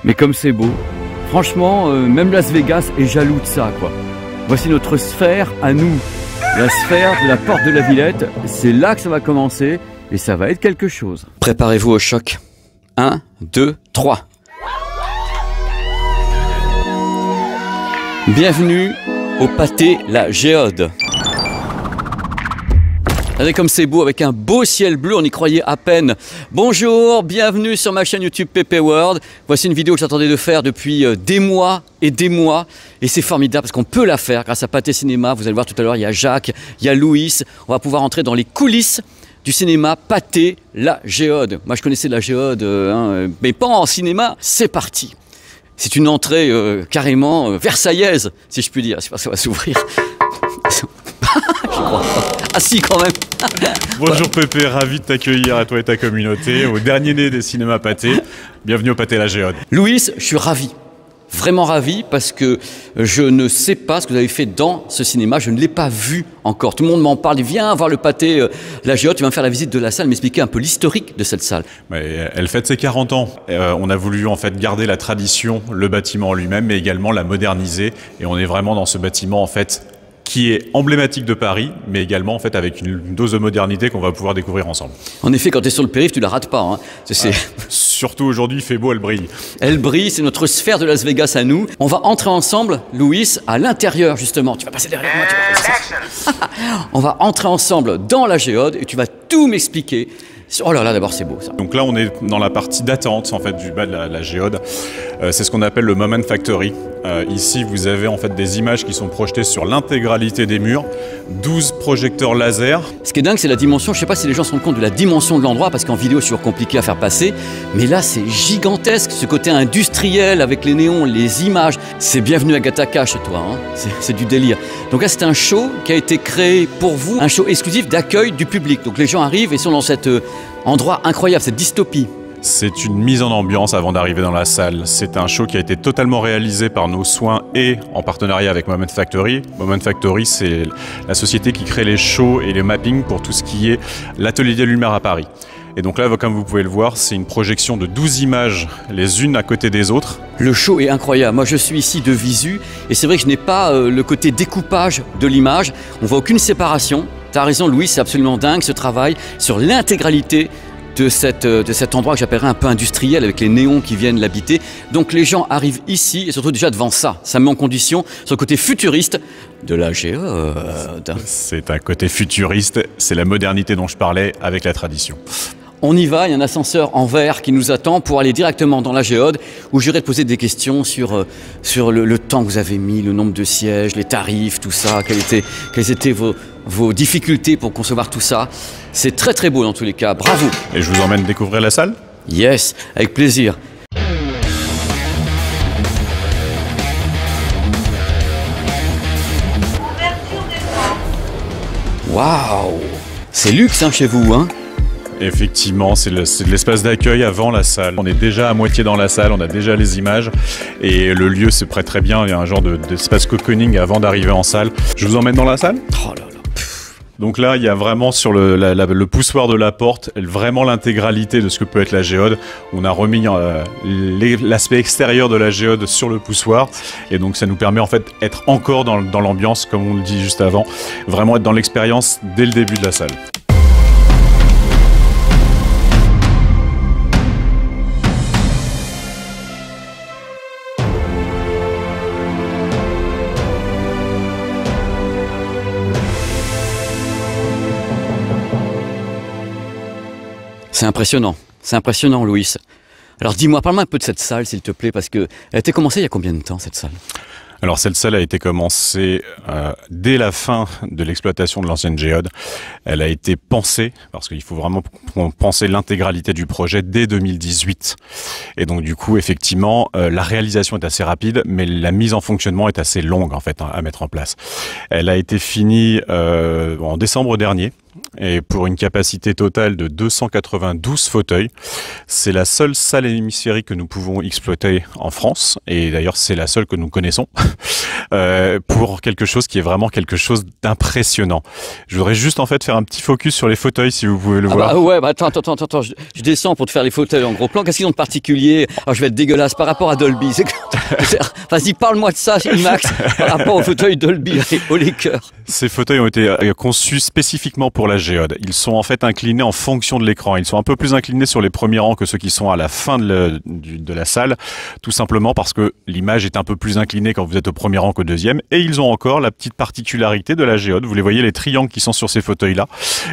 Mais comme c'est beau, franchement, même Las Vegas est jaloux de ça, quoi. Voici notre sphère à nous, la sphère de la porte de la Villette. C'est là que ça va commencer et ça va être quelque chose. Préparez-vous au choc. 1, 2, 3. Bienvenue au pâté La Géode. Regardez comme c'est beau, avec un beau ciel bleu, on y croyait à peine. Bonjour, bienvenue sur ma chaîne YouTube PP World. Voici une vidéo que j'attendais de faire depuis des mois, et c'est formidable parce qu'on peut la faire grâce à Pâté Cinéma. Vous allez voir tout à l'heure, il y a Jacques, il y a Louis. On va pouvoir entrer dans les coulisses du cinéma Pâté La Géode. Moi je connaissais La Géode, mais pas en cinéma. C'est parti. C'est une entrée carrément versaillaise, si je puis dire. Je sais pas si ça va s'ouvrir. Je crois pas. Ah si, quand même. Bonjour Pépé, ravi de t'accueillir à toi et ta communauté, au dernier né des cinémas Pâté. Bienvenue au Pâté La Géode. Louis, je suis ravi. Vraiment ravi parce que je ne sais pas ce que vous avez fait dans ce cinéma, je ne l'ai pas vu encore. Tout le monde m'en parle, viens voir le Pâté La Géode, tu vas me faire la visite de la salle, m'expliquer un peu l'historique de cette salle. Elle fête ses 40 ans. On a voulu en fait garder la tradition, le bâtiment en lui-même, mais également la moderniser. Et on est vraiment dans ce bâtiment en fait qui est emblématique de Paris, mais également en fait avec une dose de modernité qu'on va pouvoir découvrir ensemble. En effet, quand tu es sur le périph', tu la rates pas. Hein. Surtout aujourd'hui, il fait beau, elle brille. Elle brille, c'est notre sphère de Las Vegas à nous. On va entrer ensemble, Louis, à l'intérieur justement. Tu vas passer derrière moi, tu vas On va entrer ensemble dans la Géode et tu vas tout m'expliquer. Oh là là, d'abord c'est beau ça. Donc là on est dans la partie d'attente en fait du bas de la Géode. C'est ce qu'on appelle le Moment Factory. Ici vous avez en fait des images qui sont projetées sur l'intégralité des murs, 12 projecteurs laser. Ce qui est dingue c'est la dimension, je sais pas si les gens se rendent compte de la dimension de l'endroit parce qu'en vidéo c'est toujours compliqué à faire passer, mais là c'est gigantesque, ce côté industriel avec les néons, les images. C'est bienvenue à Gattaca chez toi, hein. C'est du délire. Donc là c'est un show qui a été créé pour vous, un show exclusif d'accueil du public. Donc les gens arrivent et sont dans cet endroit incroyable, cette dystopie. C'est une mise en ambiance avant d'arriver dans la salle. C'est un show qui a été totalement réalisé par nos soins et en partenariat avec Moment Factory. Moment Factory, c'est la société qui crée les shows et les mappings pour tout ce qui est l'atelier des Lumières à Paris. Et donc là, comme vous pouvez le voir, c'est une projection de 12 images, les unes à côté des autres. Le show est incroyable. Moi, je suis ici de visu et c'est vrai que je n'ai pas le côté découpage de l'image. On voit aucune séparation. Tu as raison, Louis, c'est absolument dingue ce travail sur l'intégralité de cet endroit que j'appellerais un peu industriel avec les néons qui viennent l'habiter. Donc les gens arrivent ici et surtout déjà devant ça. Ça met en condition sur le côté futuriste de la Géode. C'est un côté futuriste, c'est la modernité dont je parlais avec la tradition. On y va, il y a un ascenseur en verre qui nous attend pour aller directement dans la Géode où j'irai te poser des questions sur le temps que vous avez mis, le nombre de sièges, les tarifs, tout ça, quelles étaient vos difficultés pour concevoir tout ça. C'est très très beau dans tous les cas, bravo. Et je vous emmène découvrir la salle ? Yes, avec plaisir. Waouh, c'est luxe hein, chez vous, hein? Effectivement, c'est de l'espace d'accueil avant la salle. On est déjà à moitié dans la salle, on a déjà les images et le lieu se prête très bien. Il y a un genre d'espace cocooning avant d'arriver en salle. Je vous emmène dans la salle ? Oh là là. Donc là, il y a vraiment sur le poussoir de la porte, vraiment l'intégralité de ce que peut être la Géode. On a remis l'aspect extérieur de la Géode sur le poussoir. Et donc ça nous permet en fait d'être encore dans l'ambiance, comme on le dit juste avant. Vraiment être dans l'expérience dès le début de la salle. C'est impressionnant Louis. Alors dis-moi, parle-moi un peu de cette salle s'il te plaît, parce qu'elle a été commencée il y a combien de temps cette salle ? Alors cette salle a été commencée dès la fin de l'exploitation de l'ancienne Géode. Elle a été pensée, parce qu'il faut vraiment penser l'intégralité du projet dès 2018. Et donc du coup, effectivement, la réalisation est assez rapide, mais la mise en fonctionnement est assez longue en fait à mettre en place. Elle a été finie en décembre dernier. et pour une capacité totale de 292 fauteuils. C'est la seule salle hémisphérique que nous pouvons exploiter en France, et d'ailleurs c'est la seule que nous connaissons, pour quelque chose qui est vraiment quelque chose d'impressionnant. Je voudrais juste en fait faire un petit focus sur les fauteuils si vous pouvez le voir. Bah ouais, bah attends, je descends pour te faire les fauteuils en gros plan. Qu'est-ce qu'ils ont de particulier? Alors je vais être dégueulasse par rapport à Dolby. Vas-y, parle-moi de ça, IMAX, par rapport au fauteuil Dolby, au les cœurs. Ces fauteuils ont été conçus spécifiquement pour la géode. Ils sont en fait inclinés en fonction de l'écran. Ils sont un peu plus inclinés sur les premiers rangs que ceux qui sont à la fin de la salle, tout simplement parce que l'image est un peu plus inclinée quand vous êtes au premier rang qu'au deuxième. Et ils ont encore la petite particularité de la géode. Vous les voyez, les triangles qui sont sur ces fauteuils-là.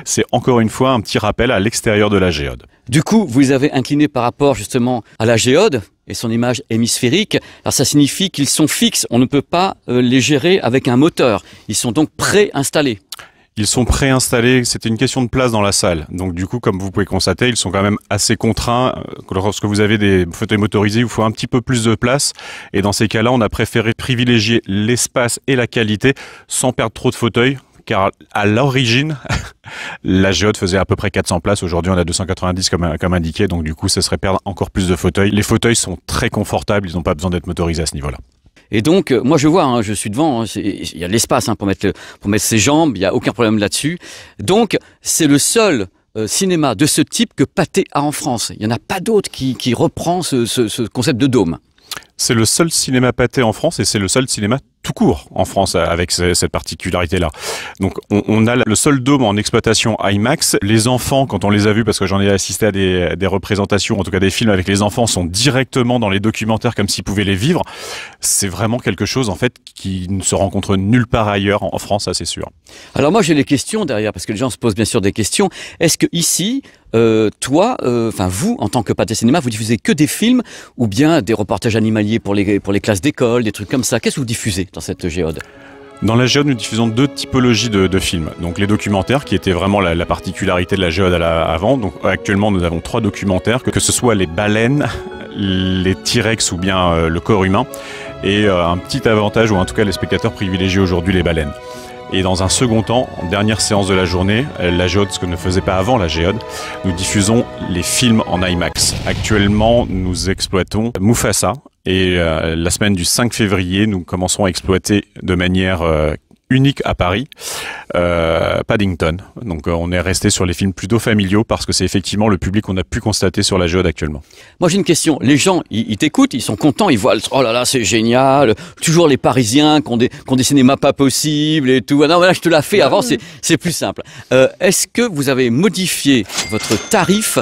C'est encore une fois un petit rappel à l'extérieur de la géode. Du coup, vous les avez inclinés par rapport justement à la géode et son image hémisphérique. Alors ça signifie qu'ils sont fixes. On ne peut pas les gérer avec un moteur. Ils sont donc préinstallés. Ils sont préinstallés, c'était une question de place dans la salle. Donc du coup, comme vous pouvez constater, ils sont quand même assez contraints. Lorsque vous avez des fauteuils motorisés, il vous faut un petit peu plus de place. Et dans ces cas-là, on a préféré privilégier l'espace et la qualité sans perdre trop de fauteuils. Car à l'origine, la géode faisait à peu près 400 places. Aujourd'hui, on a 290 comme indiqué. Donc du coup, ça serait perdre encore plus de fauteuils. Les fauteuils sont très confortables. Ils n'ont pas besoin d'être motorisés à ce niveau-là. Et donc, moi je vois, hein, je suis devant, il y a l'espace pour mettre ses jambes, il n'y a aucun problème là-dessus. Donc, c'est le seul cinéma de ce type que Pathé a en France. Il n'y en a pas d'autre qui reprend ce concept de dôme. C'est le seul cinéma Pathé en France et c'est le seul cinéma tout court en France avec cette particularité-là. Donc on a le seul dôme en exploitation IMAX. Les enfants, quand on les a vus, parce que j'en ai assisté à des représentations, en tout cas des films avec les enfants, sont directement dans les documentaires comme s'ils pouvaient les vivre. C'est vraiment quelque chose en fait qui ne se rencontre nulle part ailleurs en France, ça c'est sûr. Alors moi j'ai les questions derrière, parce que les gens se posent bien sûr des questions. Est-ce que ici, vous, en tant que Pathé Cinéma, vous diffusez que des films ou bien des reportages animaliers pour les classes d'école, des trucs comme ça? Qu'est-ce que vous diffusez dans cette géode? Dans la géode, nous diffusons deux typologies de films. Donc les documentaires, qui étaient vraiment la particularité de la géode avant. Donc actuellement, nous avons 3 documentaires, que ce soit les baleines, les T-Rex ou bien le corps humain. Et un petit avantage, ou en tout cas les spectateurs privilégient aujourd'hui les baleines. Et dans un second temps, en dernière séance de la journée, la géode, ce que ne faisait pas avant la géode, nous diffusons les films en IMAX. Actuellement, nous exploitons Mufasa et la semaine du 5 février, nous commencerons à exploiter de manière unique à Paris, Paddington. Donc on est resté sur les films plutôt familiaux parce que c'est effectivement le public qu'on a pu constater sur la géode actuellement. Moi j'ai une question, les gens ils t'écoutent, ils sont contents, ils voient oh là là c'est génial, toujours les Parisiens qui ont des cinémas pas possibles et tout. Ah non mais là je te l'ai fait avant, c'est plus simple. Est-ce que vous avez modifié votre tarif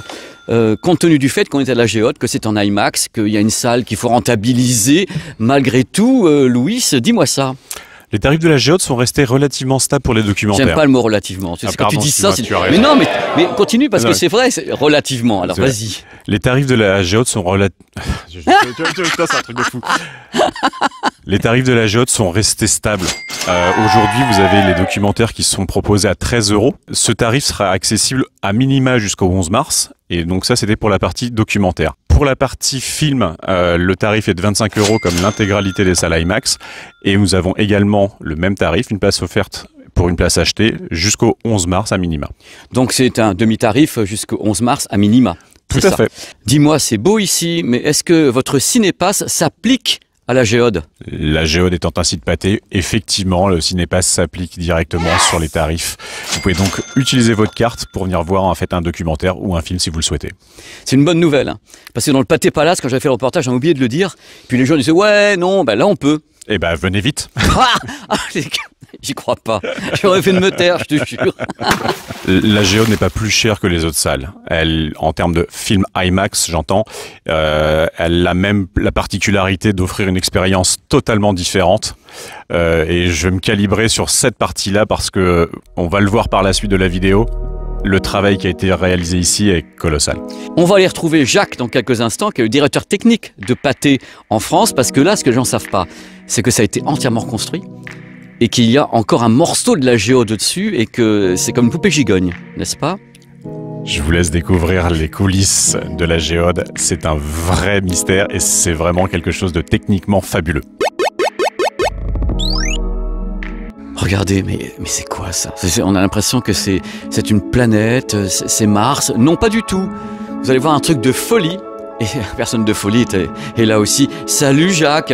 compte tenu du fait qu'on est à la géode, que c'est en IMAX, qu'il y a une salle qu'il faut rentabiliser malgré tout? Louis, dis-moi ça. Les tarifs de la géode sont restés relativement stables pour les documentaires. J'aime pas le mot relativement. Quand tu dis ça, mais non, mais continue parce que c'est vrai, c'est relativement. Alors vas-y. Les tarifs de la géode sont c'est un truc de fou. Les tarifs de la géode sont restés stables. Aujourd'hui, vous avez les documentaires qui sont proposés à 13 €. Ce tarif sera accessible à minima jusqu'au 11 mars. Et donc ça, c'était pour la partie documentaire. Pour la partie film, le tarif est de 25 € comme l'intégralité des salles IMAX. Et nous avons également le même tarif, une place offerte pour une place achetée jusqu'au 11 mars à minima. Donc c'est un demi-tarif jusqu'au 11 mars à minima. Tout à fait. Dis-moi, c'est beau ici, mais est-ce que votre Cinépass s'applique à la géode? La géode étant un site Pathé, effectivement, le Cinépass s'applique directement sur les tarifs. Vous pouvez donc utiliser votre carte pour venir voir en fait un documentaire ou un film si vous le souhaitez. C'est une bonne nouvelle, hein. Parce que dans le Pathé Palace, quand j'avais fait le reportage, j'ai oublié de le dire. Puis les gens disaient ouais, non, là on peut. Eh ben venez vite. J'y crois pas. J'aurais fait de me taire, je te jure. La géode n'est pas plus chère que les autres salles. Elle, en termes de film IMAX, j'entends, elle a même la particularité d'offrir une expérience totalement différente. Et je vais me calibrer sur cette partie-là parce que on va le voir par la suite de la vidéo. Le travail qui a été réalisé ici est colossal. On va aller retrouver Jacques dans quelques instants, qui est le directeur technique de Pathé en France, parce que là, ce que les gens ne savent pas, c'est que ça a été entièrement reconstruit et qu'il y a encore un morceau de la géode dessus et que c'est comme une poupée gigogne, n'est-ce pas? Je vous laisse découvrir les coulisses de la géode. C'est un vrai mystère et c'est vraiment quelque chose de techniquement fabuleux. Regardez, mais c'est quoi ça? On a l'impression que c'est une planète, c'est Mars. Non, pas du tout. Vous allez voir un truc de folie. Et personne de folie est là aussi. Salut Jacques.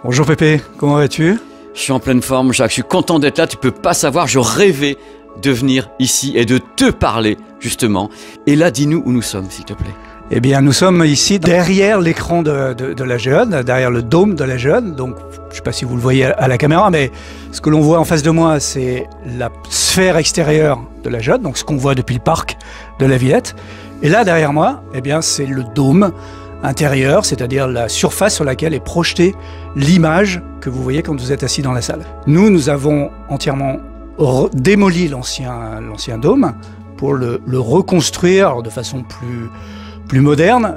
Bonjour Pépé, comment vas-tu? Je suis en pleine forme Jacques, je suis content d'être là. Tu peux pas savoir, je rêvais de venir ici et de te parler justement. Et là, dis-nous où nous sommes s'il te plaît. Eh bien, nous sommes ici derrière l'écran de la géode, derrière le dôme de la géode. Donc, je ne sais pas si vous le voyez à la caméra, mais ce que l'on voit en face de moi, c'est la sphère extérieure de la géode, donc ce qu'on voit depuis le parc de la Villette. Et là, derrière moi, eh bien, c'est le dôme intérieur, c'est-à-dire la surface sur laquelle est projetée l'image que vous voyez quand vous êtes assis dans la salle. Nous avons entièrement démoli l'ancien dôme pour le reconstruire de façon plus moderne,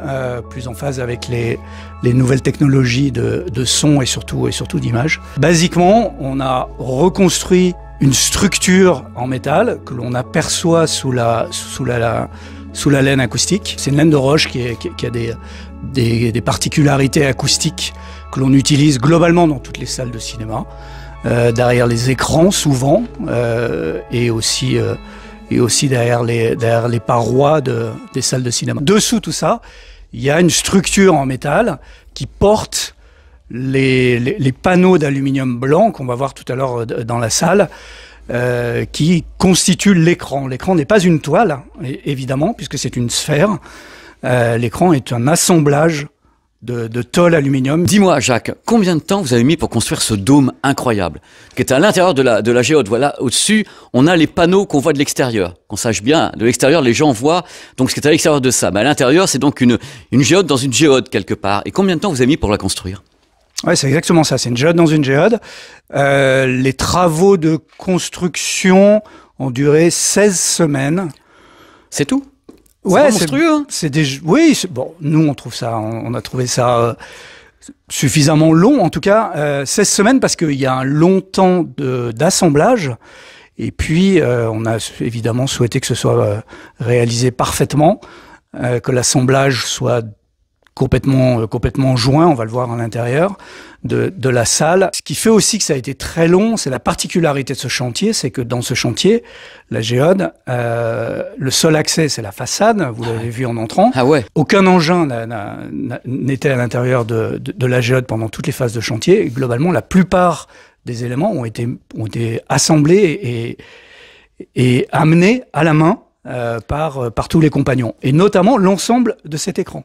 plus en phase avec les nouvelles technologies de son et surtout d'image. Basiquement, on a reconstruit une structure en métal que l'on aperçoit sous la laine acoustique. C'est une laine de roche qui a des particularités acoustiques que l'on utilise globalement dans toutes les salles de cinéma, derrière les écrans souvent, et aussi derrière les parois des salles de cinéma. Dessous tout ça, il y a une structure en métal qui porte les panneaux d'aluminium blanc qu'on va voir tout à l'heure dans la salle, qui constituent l'écran. L'écran n'est pas une toile, évidemment, puisque c'est une sphère. L'écran est un assemblage de tôle aluminium. Dis-moi Jacques, combien de temps vous avez mis pour construire ce dôme incroyable qui est à l'intérieur de la géode? Voilà, au-dessus, on a les panneaux qu'on voit de l'extérieur. Qu'on sache bien, de l'extérieur, les gens voient donc ce qui est à l'extérieur de ça. Mais à l'intérieur, c'est donc une géode dans une géode quelque part. Et combien de temps vous avez mis pour la construire? Ouais, c'est exactement ça. C'est une géode dans une géode. Les travaux de construction ont duré 16 semaines. C'est tout? Ouais, c'est monstrueux. Hein. Oui, bon, nous on a trouvé ça suffisamment long, en tout cas 16 semaines parce qu'il y a un long temps d'assemblage. Et puis on a évidemment souhaité que ce soit réalisé parfaitement, que l'assemblage soit complètement joint, on va le voir à l'intérieur de la salle. Ce qui fait aussi que ça a été très long, c'est la particularité de ce chantier, c'est que dans ce chantier, la géode, le seul accès, c'est la façade, vous l'avez vu en entrant. Ah ouais. Aucun engin n'était à l'intérieur de la géode pendant toutes les phases de chantier. Et globalement, la plupart des éléments ont été assemblés et amenés à la main par tous les compagnons, et notamment l'ensemble de cet écran.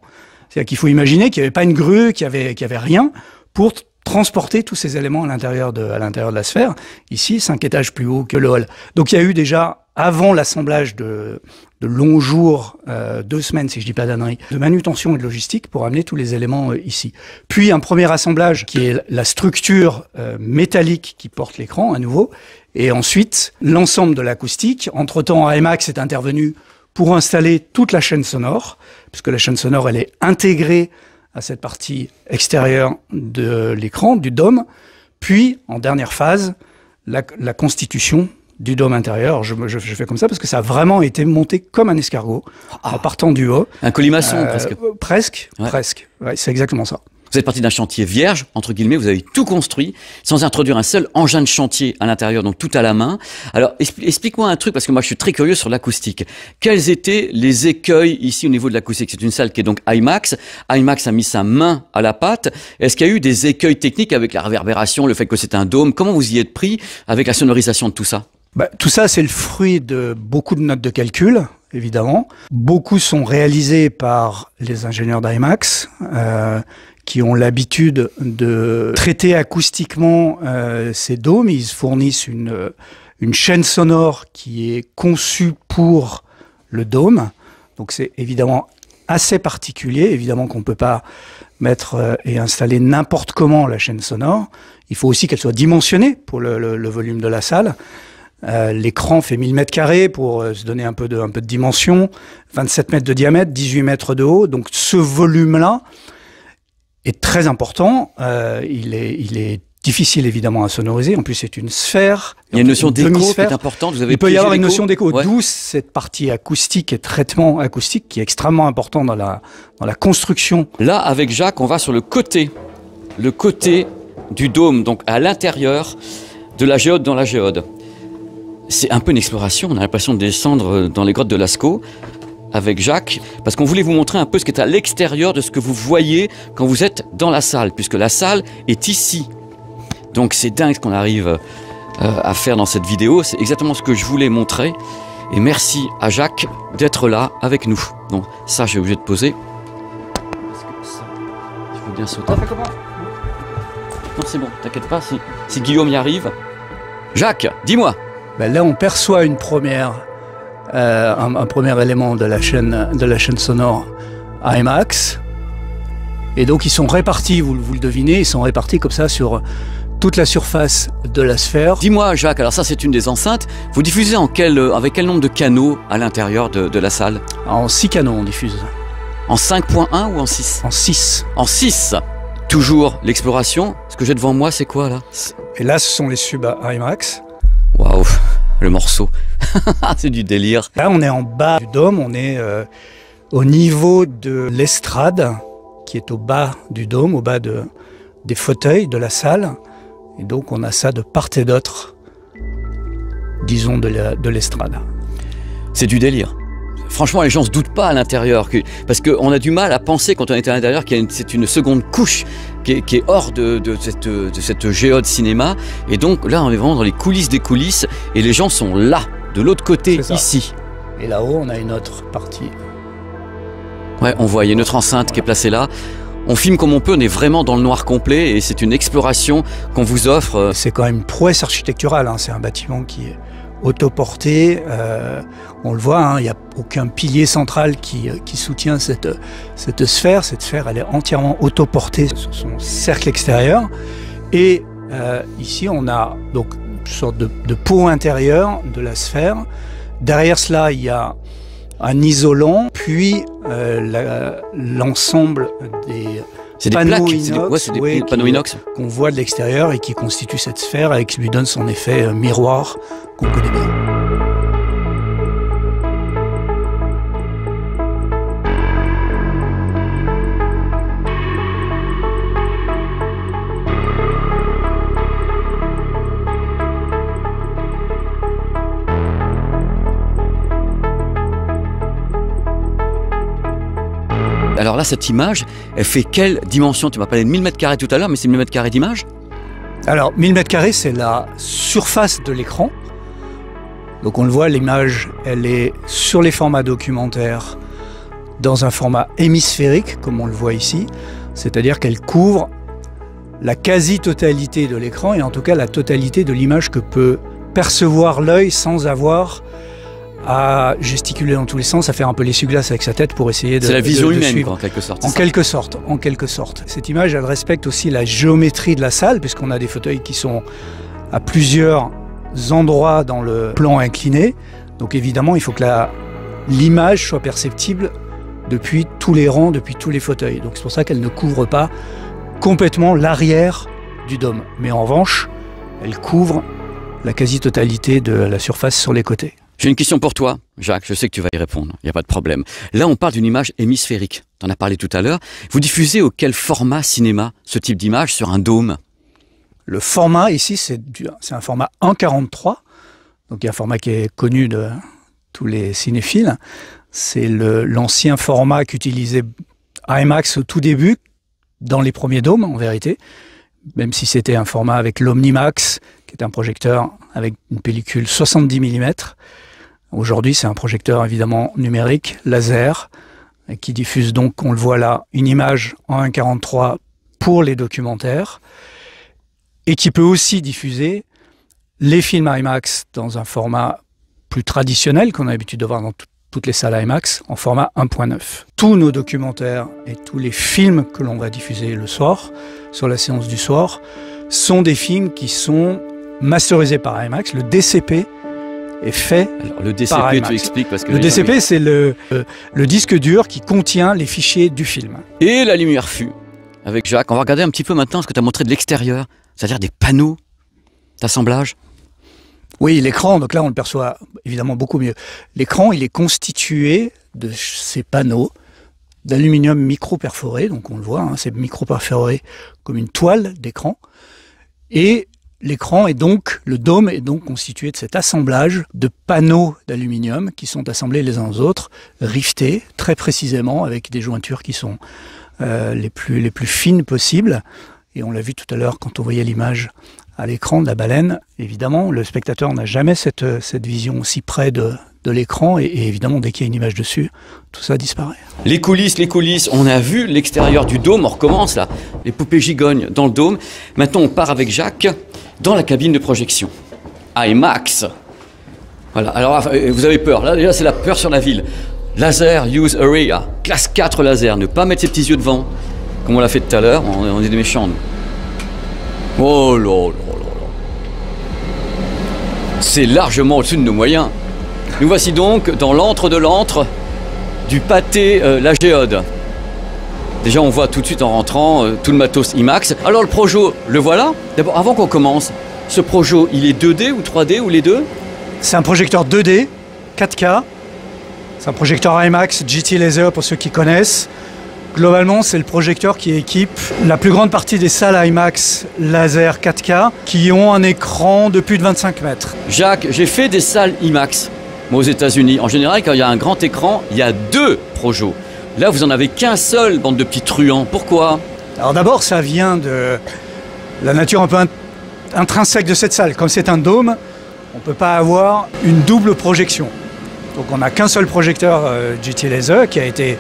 C'est-à-dire qu'il faut imaginer qu'il n'y avait pas une grue, qu'il y avait rien pour transporter tous ces éléments à l'intérieur de la sphère. Ici, 5 étages plus haut que le hall. Donc il y a eu déjà, avant l'assemblage de longs jours, 2 semaines si je dis pas d'ânerie, de manutention et de logistique pour amener tous les éléments ici. Puis un premier assemblage qui est la structure métallique qui porte l'écran à nouveau. Et ensuite, l'ensemble de l'acoustique. Entre-temps, IMAX est intervenu pour installer toute la chaîne sonore, puisque la chaîne sonore, elle est intégrée à cette partie extérieure de l'écran, du dôme. Puis, en dernière phase, la constitution du dôme intérieur. Je fais comme ça parce que ça a vraiment été monté comme un escargot, en partant du haut. Un colimaçon, presque. Presque. Ouais, c'est exactement ça. Vous êtes parti d'un chantier vierge, entre guillemets, vous avez tout construit, sans introduire un seul engin de chantier à l'intérieur, donc tout à la main. Alors, explique-moi un truc, parce que moi je suis très curieux sur l'acoustique. Quels étaient les écueils ici au niveau de l'acoustique? C'est une salle qui est donc IMAX. IMAX a mis sa main à la pâte. Est-ce qu'il y a eu des écueils techniques avec la réverbération, le fait que c'est un dôme? Comment vous y êtes pris avec la sonorisation de tout ça? Tout ça, c'est le fruit de beaucoup de notes de calcul, évidemment. Beaucoup sont réalisés par les ingénieurs d'IMAX, qui ont l'habitude de traiter acoustiquement ces dômes. Ils fournissent une chaîne sonore qui est conçue pour le dôme. Donc c'est évidemment assez particulier. Évidemment qu'on ne peut pas mettre et installer n'importe comment la chaîne sonore. Il faut aussi qu'elle soit dimensionnée pour le volume de la salle. L'écran fait 1000 mètres carrés pour se donner un peu de dimension. 27 mètres de diamètre, 18 mètres de haut. Donc ce volume-là est très important. Il est difficile évidemment à sonoriser. En plus, c'est une sphère. Il y a une notion d'écho qui est importante. Il peut y avoir une notion d'écho. Ouais. D'où cette partie acoustique et traitement acoustique qui est extrêmement important dans la construction. Là, avec Jacques, on va sur le côté du dôme, donc à l'intérieur. de la géode dans la géode. C'est un peu une exploration, on a l'impression de descendre dans les grottes de Lascaux avec Jacques, parce qu'on voulait vous montrer un peu ce qui est à l'extérieur de ce que vous voyez quand vous êtes dans la salle, puisque la salle est ici. Donc c'est dingue ce qu'on arrive à faire dans cette vidéo, c'est exactement ce que je voulais montrer. Et merci à Jacques d'être là avec nous. Donc ça, j'ai obligé de poser. Il faut bien sauter. Non, c'est bon, t'inquiète pas, si Guillaume y arrive. Jacques, dis-moi. Ben là, on perçoit une première, un premier élément de la chaîne sonore IMAX. Et donc, ils sont répartis, vous le devinez, ils sont répartis comme ça sur toute la surface de la sphère. Dis-moi, Jacques, alors ça, c'est une des enceintes. Vous diffusez avec quel nombre de canaux à l'intérieur de la salle? En 6 canaux, on diffuse. En 5.1 ou en 6? En 6. En 6. Toujours l'exploration. Ce que j'ai devant moi, c'est quoi là? Et là, ce sont les subs IMAX. Waouh, le morceau. C'est du délire. Là, on est en bas du dôme, on est au niveau de l'estrade, qui est au bas du dôme, au bas des fauteuils de la salle. Et donc, on a ça de part et d'autre, disons, de l'estrade. C'est du délire. Franchement, les gens se doutent pas à l'intérieur, parce qu'on a du mal à penser quand on est à l'intérieur c'est une seconde couche qui est hors de cette géode cinéma. Et donc là, on est vraiment dans les coulisses des coulisses, et les gens sont là, de l'autre côté, ici. Et là-haut, on a une autre partie. Ouais, on voit, il y a une autre enceinte qui est placée là. On filme comme on peut, on est vraiment dans le noir complet, et c'est une exploration qu'on vous offre. C'est quand même une prouesse architecturale, hein. C'est un bâtiment qui est autoporté, on le voit, hein, il n'y a aucun pilier central qui soutient cette sphère. Cette sphère, elle est entièrement autoportée sur son cercle extérieur. Et ici, on a donc une sorte de peau intérieure de la sphère. Derrière cela, il y a un isolant, puis l'ensemble des panneaux inox, des panneaux inox qu'on voit de l'extérieur et qui constituent cette sphère et qui lui donne son effet miroir qu'on connaît bien. Alors là, cette image, elle fait quelle dimension? Tu m'as parlé de 1000 m² tout à l'heure, mais c'est 1000 m² d'image? Alors, 1000 m², c'est la surface de l'écran. Donc on le voit, l'image, elle est sur les formats documentaires dans un format hémisphérique, comme on le voit ici. C'est-à-dire qu'elle couvre la quasi-totalité de l'écran, et en tout cas la totalité de l'image que peut percevoir l'œil sans avoir à gesticuler dans tous les sens, à faire un peu l'essuie-glace avec sa tête pour essayer de suivre. C'est la vision humaine, suivre. Quoi, en quelque sorte. En quelque sorte. Cette image, elle respecte aussi la géométrie de la salle, puisqu'on a des fauteuils qui sont à plusieurs endroits dans le plan incliné. Donc évidemment, il faut que l'image soit perceptible depuis tous les rangs, depuis tous les fauteuils. Donc c'est pour ça qu'elle ne couvre pas complètement l'arrière du dôme. Mais en revanche, elle couvre la quasi-totalité de la surface sur les côtés. J'ai une question pour toi, Jacques, je sais que tu vas y répondre, il n'y a pas de problème. Là, on parle d'une image hémisphérique, tu en as parlé tout à l'heure. Vous diffusez auquel format cinéma ce type d'image sur un dôme? Le format ici, c'est un format 1.43, donc il y a un format qui est connu de tous les cinéphiles. C'est l'ancien format qu'utilisait IMAX au tout début, dans les premiers dômes en vérité, même si c'était un format avec l'Omnimax, qui est un projecteur avec une pellicule 70 mm. Aujourd'hui, c'est un projecteur évidemment numérique, laser, qui diffuse donc, on le voit là, une image en 1.43 pour les documentaires, et qui peut aussi diffuser les films IMAX dans un format plus traditionnel qu'on a l'habitude de voir dans toutes les salles IMAX, en format 1.9. Tous nos documentaires et tous les films que l'on va diffuser le soir, sur la séance du soir, sont des films qui sont masterisés par IMAX. Le DCP est fait. Alors, le DCP, tu expliques parce que le DCP, c'est le disque dur qui contient les fichiers du film. Et la lumière fut avec Jacques. On va regarder un petit peu maintenant ce que tu as montré de l'extérieur, c'est-à-dire des panneaux d'assemblage. Oui, l'écran, donc là on le perçoit évidemment beaucoup mieux. L'écran, il est constitué de ces panneaux d'aluminium micro-perforé, donc on le voit, hein, c'est micro-perforé comme une toile d'écran. Et l'écran est donc, le dôme est donc constitué de cet assemblage de panneaux d'aluminium qui sont assemblés les uns aux autres, riftés très précisément avec des jointures qui sont les plus fines possibles. Et on l'a vu tout à l'heure quand on voyait l'image à l'écran de la baleine. Évidemment, le spectateur n'a jamais cette vision aussi près de l'écran et évidemment, dès qu'il y a une image dessus, tout ça disparaît. Les coulisses, on a vu l'extérieur du dôme, on recommence là, les poupées gigognes dans le dôme. Maintenant, on part avec Jacques dans la cabine de projection. IMAX. Voilà, alors vous avez peur, là déjà c'est la peur sur la ville. Laser Use Area, classe 4 laser, ne pas mettre ses petits yeux devant, comme on l'a fait tout à l'heure, on est des méchants. Oh là là là là. C'est largement au-dessus de nos moyens. Nous voici donc dans l'antre de l'antre du pâté la Géode. Déjà on voit tout de suite en rentrant tout le matos IMAX. Alors le Projo, le voilà. D'abord avant qu'on commence, ce Projo il est 2D ou 3D ou les deux? C'est un projecteur 2D, 4K. C'est un projecteur IMAX GT Laser pour ceux qui connaissent. Globalement, c'est le projecteur qui équipe la plus grande partie des salles IMAX laser 4K qui ont un écran de plus de 25 mètres. Jacques, j'ai fait des salles IMAX, moi aux États-Unis. En général, quand il y a un grand écran, il y a 2 Projo. Là, vous en avez qu'un seul, bande de petits truands. Pourquoi? Alors d'abord, ça vient de la nature un peu intrinsèque de cette salle. Comme c'est un dôme, on ne peut pas avoir une double projection. Donc on n'a qu'un seul projecteur GT Laser qui a été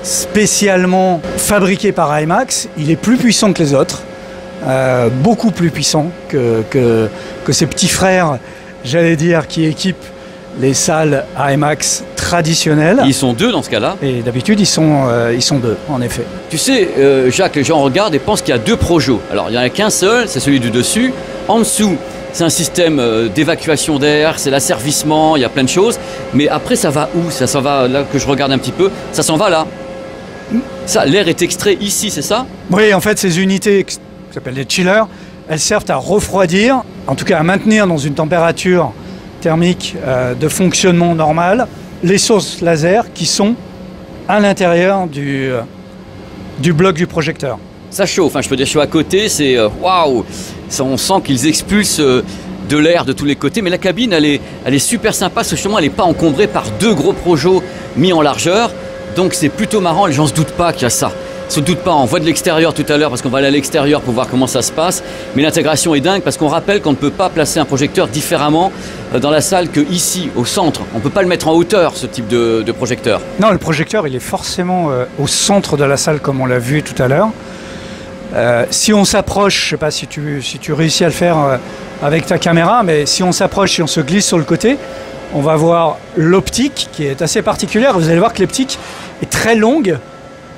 spécialement fabriqué par IMAX. Il est plus puissant que les autres, beaucoup plus puissant que ses petits frères, j'allais dire, qui équipent les salles IMAX traditionnelles. Ils sont 2 dans ce cas-là. Et d'habitude, ils sont 2, en effet. Tu sais, Jacques, les gens regardent et pensent qu'il y a 2 Projo. Alors, il n'y en a qu'un seul, c'est celui du dessus. En dessous, c'est un système d'évacuation d'air, c'est l'asservissement, il y a plein de choses. Mais après, ça va où? Ça s'en va, là que je regarde un petit peu, ça s'en va là. Ça, l'air est extrait ici, c'est ça? Oui, en fait, ces unités qui s'appellent des chillers, elles servent à refroidir, en tout cas à maintenir dans une température thermique de fonctionnement normal, les sources laser qui sont à l'intérieur du bloc du projecteur. Ça chauffe, je peux dire, je suis à côté, c'est waouh! On sent qu'ils expulsent de l'air de tous les côtés, mais la cabine, elle est super sympa, parce que justement, elle n'est pas encombrée par 2 gros Projo mis en largeur. Donc c'est plutôt marrant, les gens ne se doutent pas qu'il y a ça. Ils ne se doutent pas, on voit de l'extérieur tout à l'heure parce qu'on va aller à l'extérieur pour voir comment ça se passe. Mais l'intégration est dingue parce qu'on rappelle qu'on ne peut pas placer un projecteur différemment dans la salle qu'ici, au centre. On ne peut pas le mettre en hauteur, ce type de projecteur. Non, le projecteur, il est forcément au centre de la salle comme on l'a vu tout à l'heure. Si on s'approche, je ne sais pas si tu réussis à le faire avec ta caméra, mais si on s'approche, si on se glisse sur le côté, on va voir l'optique qui est assez particulière. Vous allez voir que l'optique est très longue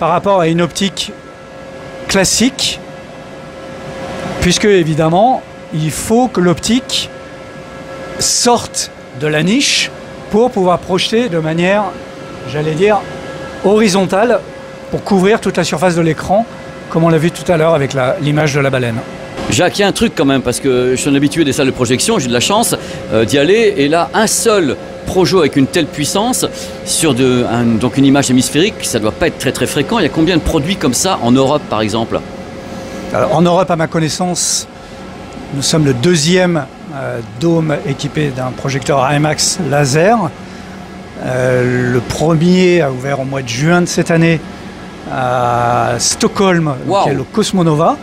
par rapport à une optique classique, puisque évidemment, il faut que l'optique sorte de la niche pour pouvoir projeter de manière, j'allais dire, horizontale pour couvrir toute la surface de l'écran, comme on l'a vu tout à l'heure avec l'image de la baleine. Jacques, il y a un truc quand même, parce que je suis un habitué des salles de projection, j'ai de la chance d'y aller, et là, un seul Projo avec une telle puissance, sur donc une image hémisphérique, ça ne doit pas être très très fréquent. Il y a combien de produits comme ça en Europe, par exemple? Alors, en Europe, à ma connaissance, nous sommes le 2e dôme équipé d'un projecteur IMAX laser. Le premier a ouvert au mois de juin de cette année à Stockholm, qui est le Cosmonova.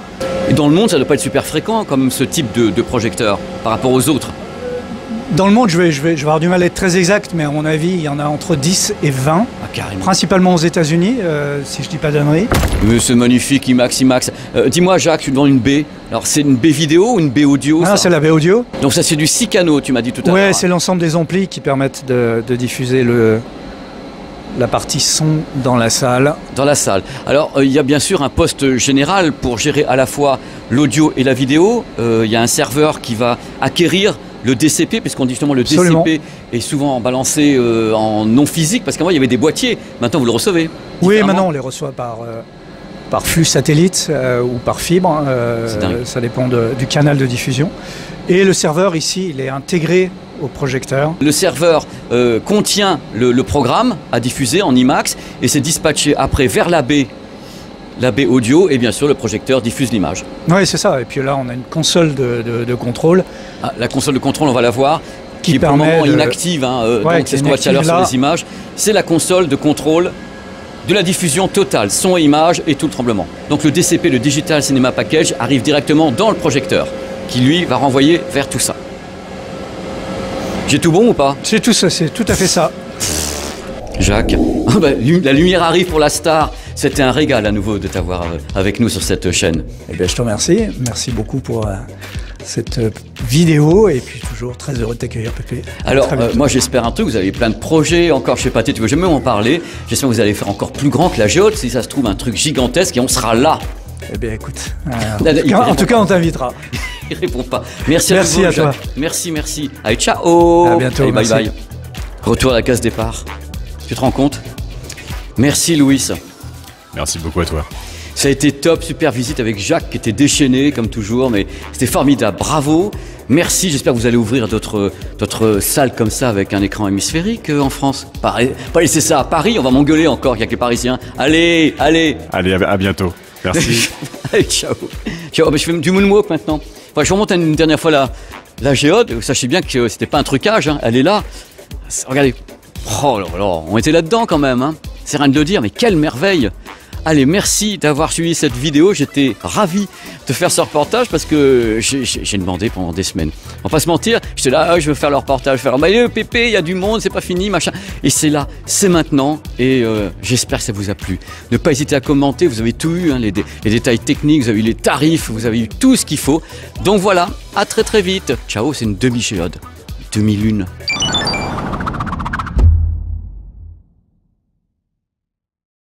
Et dans le monde, ça ne doit pas être super fréquent comme ce type de projecteur par rapport aux autres. Dans le monde, je vais avoir du mal à être très exact, mais à mon avis, il y en a entre 10 et 20. Ah, carrément. Principalement aux États-Unis, si je dis pas d'annerie. Mais c'est magnifique, IMAX. Dis-moi, Jacques, je suis devant une baie. Alors, c'est une baie vidéo ou une baie audio? Ah, c'est la baie audio. Donc, ça, c'est du 6 canaux, tu m'as dit tout à l'heure. Ouais, c'est l'ensemble des amplis qui permettent de diffuser la partie son dans la salle. Dans la salle. Alors, il y a bien sûr un poste général pour gérer à la fois l'audio et la vidéo. Il y a un serveur qui va acquérir le DCP, puisqu'on dit justement le Absolument. DCP est souvent balancé en non physique, parce qu'avant il y avait des boîtiers, maintenant vous le recevez. Oui, maintenant on les reçoit par flux satellite ou par fibre, ça dépend du canal de diffusion. Et le serveur ici, il est intégré au projecteur. Le serveur contient le programme à diffuser en IMAX et c'est dispatché après vers la baie la baie audio et bien sûr le projecteur diffuse l'image. Oui, c'est ça. Et puis là, on a une console de contrôle. Ah, la console de contrôle, on va la voir, qui est pour le permet moment de- inactive, hein, Ouais, donc qui c'est est ce qu'on voit tout à l'heure sur inactive les images. C'est la console de contrôle de la diffusion totale, son et image et tout le tremblement. Donc le DCP, le Digital Cinema Package, arrive directement dans le projecteur, qui lui va renvoyer vers tout ça. J'ai tout bon ou pas, C'est tout ça, c'est tout à fait ça. Jacques? Ah bah, la lumière arrive pour la star. C'était un régal à nouveau de t'avoir avec nous sur cette chaîne. Eh bien, je te remercie. Merci beaucoup pour cette vidéo. Et puis, toujours très heureux de t'accueillir, Pépé. Alors, Très bientôt. moi j'espère un truc, vous avez plein de projets encore chez Pathé, tu veux jamais en parler. J'espère que vous allez faire encore plus grand que la géode, si ça se trouve un truc gigantesque et on sera là. Eh bien, écoute. Il en tout cas, on t'invitera. Il répond pas. Merci Merci à à vous, toi. Jacques. Merci. Allez, ciao. À bientôt, Allez, bye merci. bye. Retour à la case départ. Tu te rends compte? Merci Louis. Merci beaucoup à toi. Ça a été top, super visite avec Jacques qui était déchaîné comme toujours, mais c'était formidable, bravo. Merci, j'espère que vous allez ouvrir d'autres salles comme ça avec un écran hémisphérique en France. Pas laisser ça à Paris, on va m'engueuler encore, il n'y a que les Parisiens. Allez. Allez, à bientôt. Merci. Allez, ciao. Ciao, bah, je fais du moonwalk maintenant. Enfin, je remonte une dernière fois la géode, sachez bien que c'était pas un trucage, hein. Elle est là. Regardez. Oh là là, on était là-dedans quand même, hein. C'est rien de le dire, mais quelle merveille! Allez, merci d'avoir suivi cette vidéo. J'étais ravi de faire ce reportage parce que j'ai demandé pendant des semaines. On va pas se mentir, j'étais là, je veux faire le reportage, Pépé, il y a du monde, c'est pas fini, machin. Et c'est là, c'est maintenant. Et j'espère que ça vous a plu. Ne pas hésiter à commenter, vous avez tout eu, hein, les détails techniques, vous avez eu les tarifs, vous avez eu tout ce qu'il faut. Donc voilà, à très vite. Ciao, c'est une demi-géode, demi-lune.